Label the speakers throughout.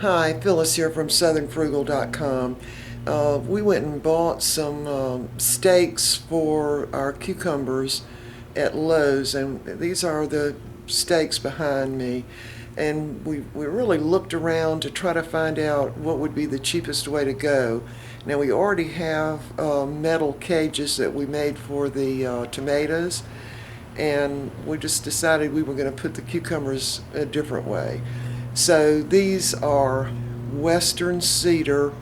Speaker 1: Hi, Phyllis here from SouthernFrugal.com. We went and bought some stakes for our cucumbers at Lowe's, and these are the stakes behind me. And we really looked around to try to find out what would be the cheapest way to go. Now, we already have metal cages that we made for the tomatoes, and we just decided we were going to put the cucumbers a different way. So these are Western cedar.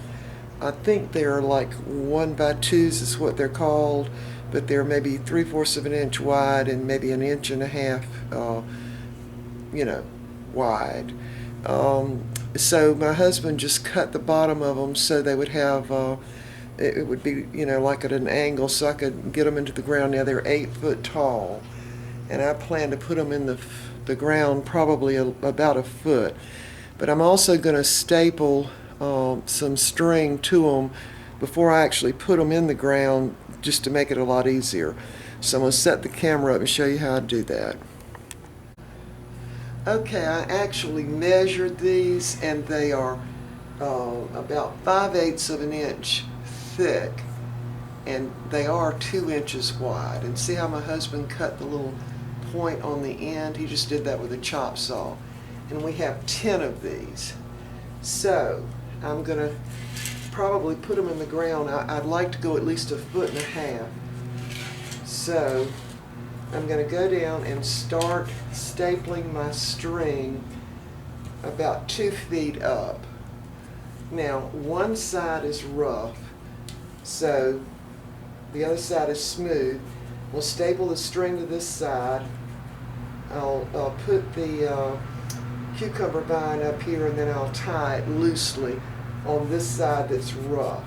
Speaker 1: I think they're like 1x2s is what they're called, but they're maybe 3/4 of an inch wide and maybe an inch and a half, wide. So my husband just cut the bottom of them so they would have, it would be, like at an angle so I could get them into the ground. Now they're 8 foot tall, and I plan to put them in the ground probably about a foot. But I'm also going to staple some string to them before I actually put them in the ground, just to make it a lot easier. So I'm going to set the camera up and show you how I do that. Okay, I actually measured these, and they are about 5/8 of an inch thick, and they are 2 inches wide. And see how my husband cut the little point on the end? He just did that with a chop saw. And we have 10 of these. So I'm going to probably put them in the ground. I'd like to go at least 1.5 feet. So I'm going to go down and start stapling my string about 2 feet up. Now, one side is rough, so the other side is smooth. We'll staple the string to this side. I'll put the cucumber vine up here, and then I'll tie it loosely on this side that's rough.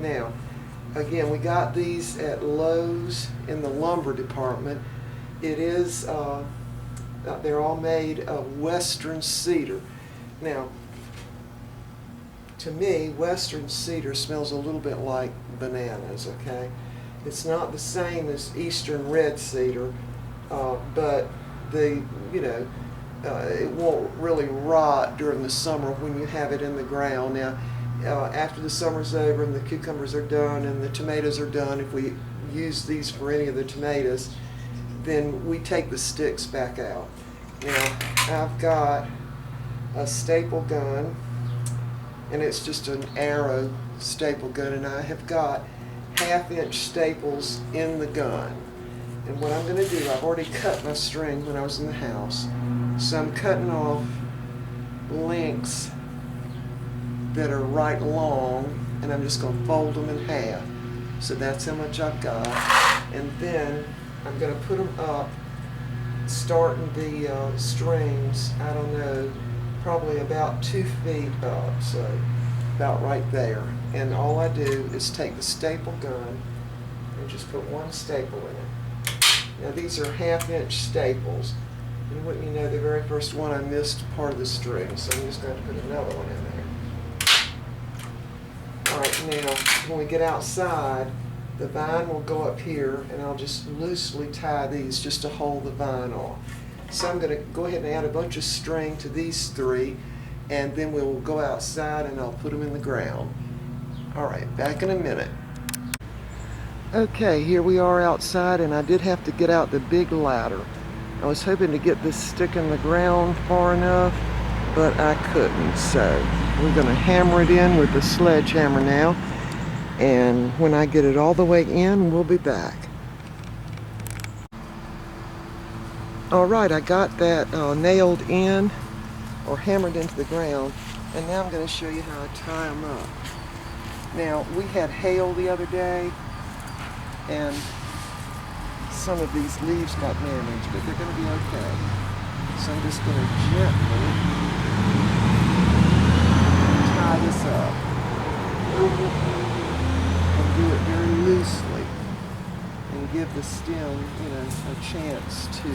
Speaker 1: Now, again, we got these at Lowe's in the lumber department. It is, they're all made of Western cedar. Now, to me, Western cedar smells a little bit like bananas, okay? It's not the same as Eastern red cedar, but it won't really rot during the summer when you have it in the ground. Now, after the summer's over and the cucumbers are done and the tomatoes are done, if we use these for any of the tomatoes, then we take the sticks back out. Now, I've got a staple gun, and it's just an arrow staple gun, and I have got 1/2-inch staples in the gun. And what I'm going to do, I've already cut my string when I was in the house, so I'm cutting off lengths that are right long, and I'm just going to fold them in half. So that's how much I've got. And then I'm going to put them up, starting the strings, I don't know, probably about 2 feet up, so about right there. And all I do is take the staple gun and just put one staple in it. Now these are 1/2-inch staples. And wouldn't you know, the very first one I missed part of the string, so I'm just going to put another one in there. Alright, now when we get outside, the vine will go up here, and I'll just loosely tie these just to hold the vine off. So I'm going to go ahead and add a bunch of string to these 3, and then we'll go outside and I'll put them in the ground. Alright, back in a minute. Okay, here we are outside, and I did have to get out the big ladder. I was hoping to get this stick in the ground far enough, but I couldn't. So we're going to hammer it in with the sledgehammer now, and when I get it all the way in, we'll be back. Alright, I got that nailed in, or hammered into the ground, and now I'm going to show you how I tie them up. Now, we had hail the other day, and some of these leaves got damaged, but they're going to be okay. So I'm just going to gently tie this up and do it very loosely and give the stem, a chance to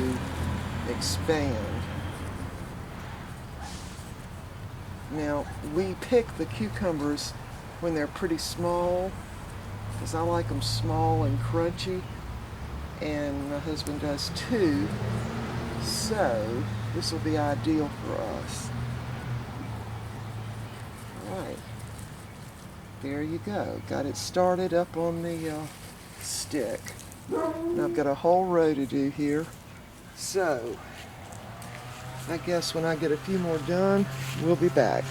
Speaker 1: expand. Now, we pick the cucumbers when they're pretty small, because I like them small and crunchy, and my husband does too, so this will be ideal for us. There you go. Got it started up on the stick. And I've got a whole row to do here. So, I guess when I get a few more done, we'll be back.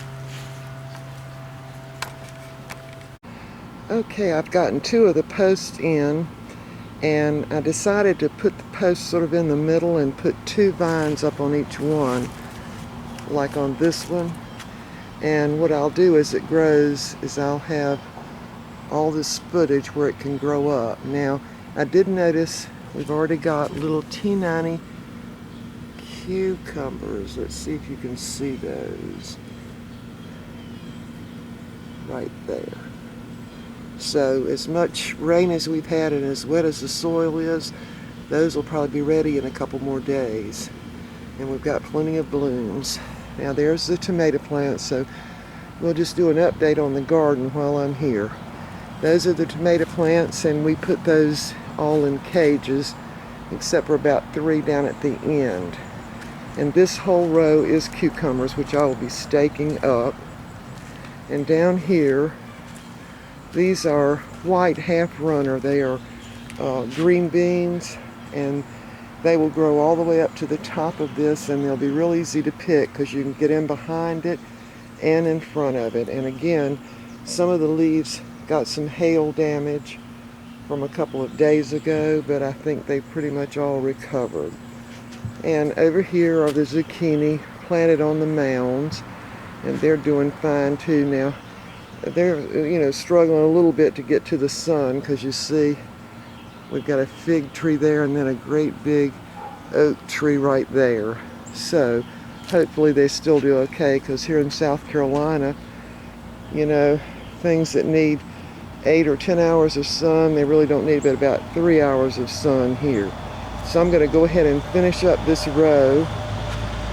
Speaker 1: Okay, I've gotten 2 of the posts in, and I decided to put the posts sort of in the middle and put 2 vines up on each one, like on this one. And what I'll do as it grows is I'll have all this footage where it can grow up. Now, I did notice we've already got little T90 cucumbers. Let's see if you can see those. Right there. So as much rain as we've had and as wet as the soil is, those will probably be ready in a couple more days. And we've got plenty of blooms. Now there's the tomato plant, so we'll just do an update on the garden while I'm here. Those are the tomato plants, and we put those all in cages, except for about 3 down at the end. And this whole row is cucumbers, which I will be staking up. And down here, these are white half runner. They are green beans, and they will grow all the way up to the top of this, and they'll be real easy to pick because you can get in behind it and in front of it. And again, some of the leaves got some hail damage from a couple of days ago, but I think they pretty much all recovered. And over here are the zucchini planted on the mounds, and they're doing fine too. Now they're struggling a little bit to get to the sun, because you see we've got a fig tree there and then a great big oak tree right there. So hopefully they still do okay, because here in South Carolina, things that need 8 or 10 hours of sun, they really don't need but about 3 hours of sun here. So I'm going to go ahead and finish up this row,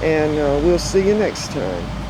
Speaker 1: and we'll see you next time.